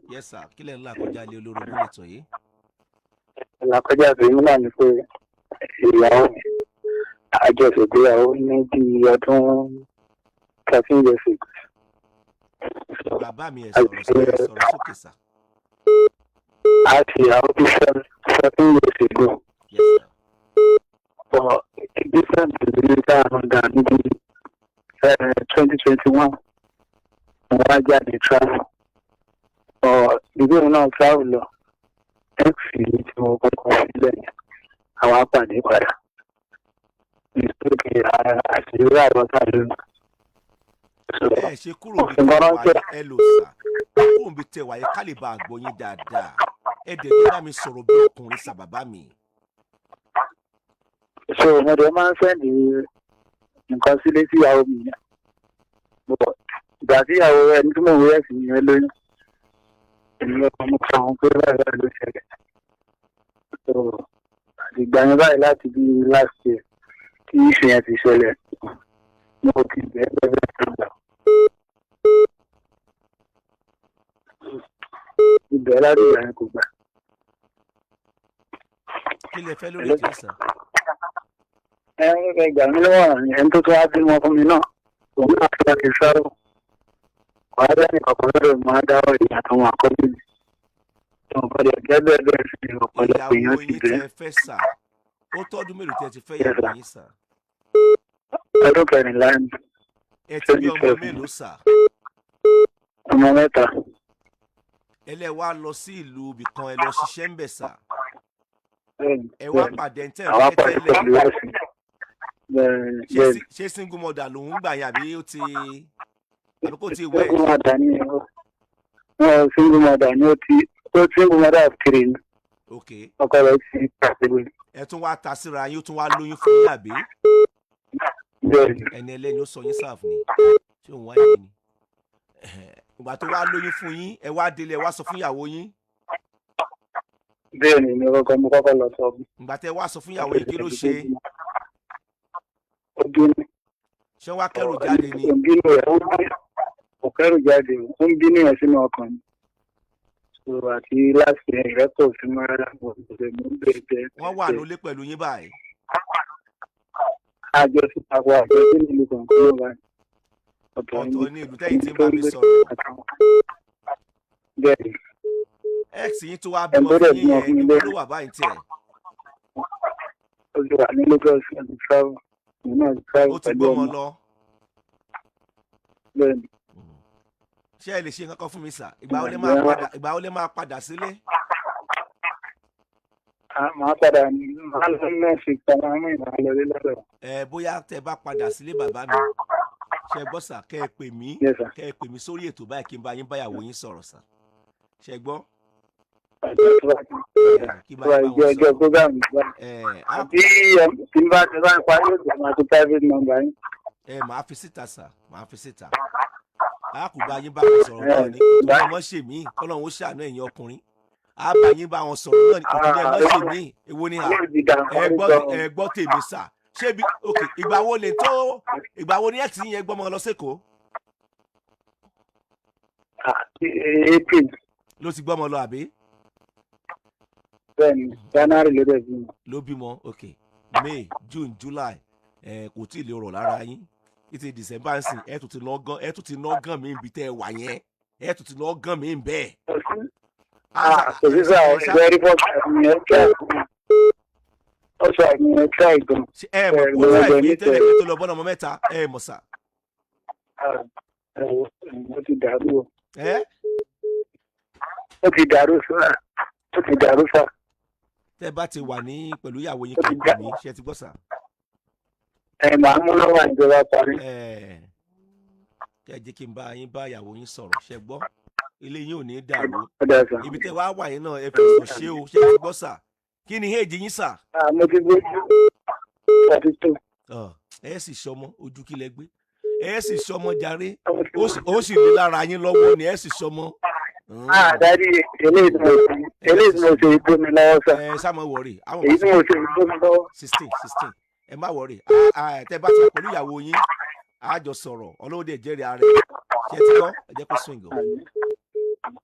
Yes sir, kí lẹ̀ ń là kọjá lé olórogún lẹ́tọ̀ yìí. Ìlàkọjá tèmi náà ni pé ìyàwó mi àjọṣègbéyàwó ní bí ọdún 13 years ago. Bàbá mi ẹ̀ sọ̀rọ̀ sókè sà. Àti ìyàwó bí 17 years ago. Yes sir. But different later on than 2021. Wọ́n á jáde travel. Ìgbé náà travel lọ. Ẹ̀fì tí mo kọ́kọ́ sílẹ̀ àwọn apàdé padà. Ìsókè àṣírí àbọ̀tà lónìí. Ẹ ṣe kúrò bí tẹ wáyé ẹ lò sà. Kúrò bí tẹ wáyé ká lè bá àgbọ̀yìn dáadáa. Ẹ dẹ̀ ní bá mi sọ̀rọ̀ bí ọkùnrin sà bàbá mi. So mo dẹ̀ máa ń sẹ́ndì nǹkan sílé sí ìyàwó mi yẹn. Ìgbà tí ìyàwó ẹni tí mo wé ẹ̀sìn yẹn lóyún. Èmi ọkọ̀ mo kọ àwọn pé báyìí ló ṣẹlẹ̀. So àdìgbà yẹn báyìí láti bí last year tí ìṣù yẹn ti ṣẹlẹ̀. Mo ti bẹ̀rẹ̀ sọ̀gbà. Ibẹ̀ láti ìgbà yẹn kò gbà. Kí lẹ fẹ́ lórí ètò ìsàn? Ìgbà mi lọ́wọ́ ẹni tó wá bímọ fún mi náà. Òun náà ti láti sáré. Wàá dání ọ̀pọ̀ lọ́dọ̀ máa dáwọ́ ìyá tó wọn àkọ́bí mi. Ọ̀pọ̀lọpọ̀ gẹ́gẹ́ bẹ́ẹ̀ sí ọ̀pọ̀lọpọ̀ èèyàn ti bẹ̀rẹ̀. Ìyàwó yín tẹ fẹ́ sà. Ó tọ́dún mélòó tẹ ti fẹ́ ìyàwó yín sà? Ọdún 14 ni. Ẹ ti bí ọmọ mélòó sà? Ọmọ 3. Ẹ lẹ wá lọ sí ìlú ibìkan ẹ lọ ṣiṣẹ́ ń bẹ̀ sà. Ẹ wá pàdé ẹ̀ ń tẹ̀ ẹ́ tẹ́lẹ̀. Ṣé single mother lòun gbà yín àbí ó ti àbí kò tí ì wẹ̀? Single mother ni single mother ni ó single mother of 3 ni. Ok. Ọkọ rẹ̀ ti pàṣẹ. Ẹ tún wá ta síra yín ó tún wá lóyún fún yín àbí? Ẹni ẹlẹ́ni ó sọ yín sáàfù ni ṣé òun wáyé ni? Ìgbà tó wá lóyún fún yín ẹ wá délé ẹ wá sọ fún ìyàwó yín. Bẹ́ẹ̀ni ni mo kọ́kọ́ lọ sọ. Ìgbà tẹ wá sọ fún ìyàwó yín kí ló ṣe? Ó bínú. Ṣé wá kẹ́rù jáde ni? Ó bínú rẹ̀ ó kẹ́rù jáde ó ń bínú yẹn sínú ọkàn mi. Àti láti ìrẹ́pọ̀ sí mọ́ra ọ̀sẹ̀ mú bẹ́ẹ̀. Wọ́n wà lólé pẹ̀lú yín báyìí. Àjọ sí àpò àjọ sí nílùú kọ̀ọ̀kan ló wà. Ọ̀tọ̀ ní ìlú tẹ́yìn tí ń bá mi sọ̀rọ̀. Bẹ́ẹ̀ni. X yín tó wá bímọ fún yín yẹn níbo ló wà báyìí tiẹ̀? Ó ti wà ní Lagos àti travel. Ó ti gbọ́mọ lọ. Bẹ́ẹ̀ni. Ṣé ẹ lè ṣe nǹkan kan fún mi sà? Ìgbà wo lẹ máa padà sílé? Màá padà máa lọ mẹ́sì kan máa mú ìmọ̀ lórí lọ́dọ̀. Bóyá tẹ bá padà sílé bàbá mi. Ṣé gbọ́ sà kẹ́ ẹ pè mí? Kẹ́ ẹ pè mí sórí ètò báyìí kí n bá yín báyàwó yín sọ̀rọ̀ sà. Ṣé gbọ́? Kí bá yín bá wọn sọ̀rọ̀. Program gbà. Àbí tí n bá ti bá ń parí ètò máa ti private number yín. Màá fi síta sà, màá fi síta. A kò bá yín bá wọn sọ̀rọ̀ náà ní kòtò ní ọmọ ṣe mí kọ́lọ́run ó ṣàánú ẹ̀yin ọkùnrin. A bá yín bá wọn sọ̀rọ̀ náà ní kòtò ní ọmọ ṣe mí èwo ni à ẹ gbọ́ tèmi sà. Ṣé bí ok ìgbà wo ni ẹ̀ tí yẹn gbọ́mọ lọ sẹ́kọ̀ọ́? April. Ló ti gbọ́mọ lọ àbí? Bẹ́ẹ̀ni January ló dẹ̀ bímọ. Ló bímọ ok May June July kò tí ì lè rọ̀ lára yín. Ìtì December ń sìn ẹ tún ti ná gàn mí ibi tẹ́ ẹ wà yẹn ẹ tún ti ná gàn mí bẹ́ẹ̀. Òṣìṣẹ́ àwọn ìgbẹ́ rí bọ́ọ̀sì àmì ẹ̀ka ọ̀sọ̀ àmì ẹ̀ka ìgbọ̀n. Ẹ mọ̀ kó láì gbé tẹ́lẹ̀ pé tó lọ bọ́nà ọmọ mẹ́ta ẹ mọ̀ sà. Ó ti dàrú o. Ó ti dàrú sá. Tẹ́ bá ti wà ní pẹ̀lú ìyàwó yín kí n gbà mí ṣe ti gbọ́ sà. Màá mú lọ́wọ́ ìjọba parí. Kẹ́ ẹ jẹ́ kí n bá yín bá ìyàwó yín sọ̀rọ̀ ṣe gbọ́ ilé yín ò ní dàrú ibi tẹ́ wá wà yín náà ẹ fi sọ ṣé o ṣe ti gbọ́ sà kí ni èjì yín sà. Mo ti gbé 42. Ẹ sì sọmọ ojú kí lẹ gbé ẹ sì sọmọ jàre ó sì ní lára yín lọ́wọ́ ni ẹ sì sọmọ. Dari eléyìí tí mo ṣe ìgbó mi lọ́wọ́ sà. Sámọ wọ̀rì. Èyí tí mo ṣe ìgbó mi lọ́wọ́. 16 ẹ má wọ̀rì tẹ́ bá ti wà pẹ̀lú ìyàwó yín a jọ sọ̀rọ̀ ọlọ́wọ́dẹ jẹ́rìí ara rẹ̀ ṣé ti gbọ́ ẹ jẹ́ kó swing o.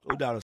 Ó dàrọ̀.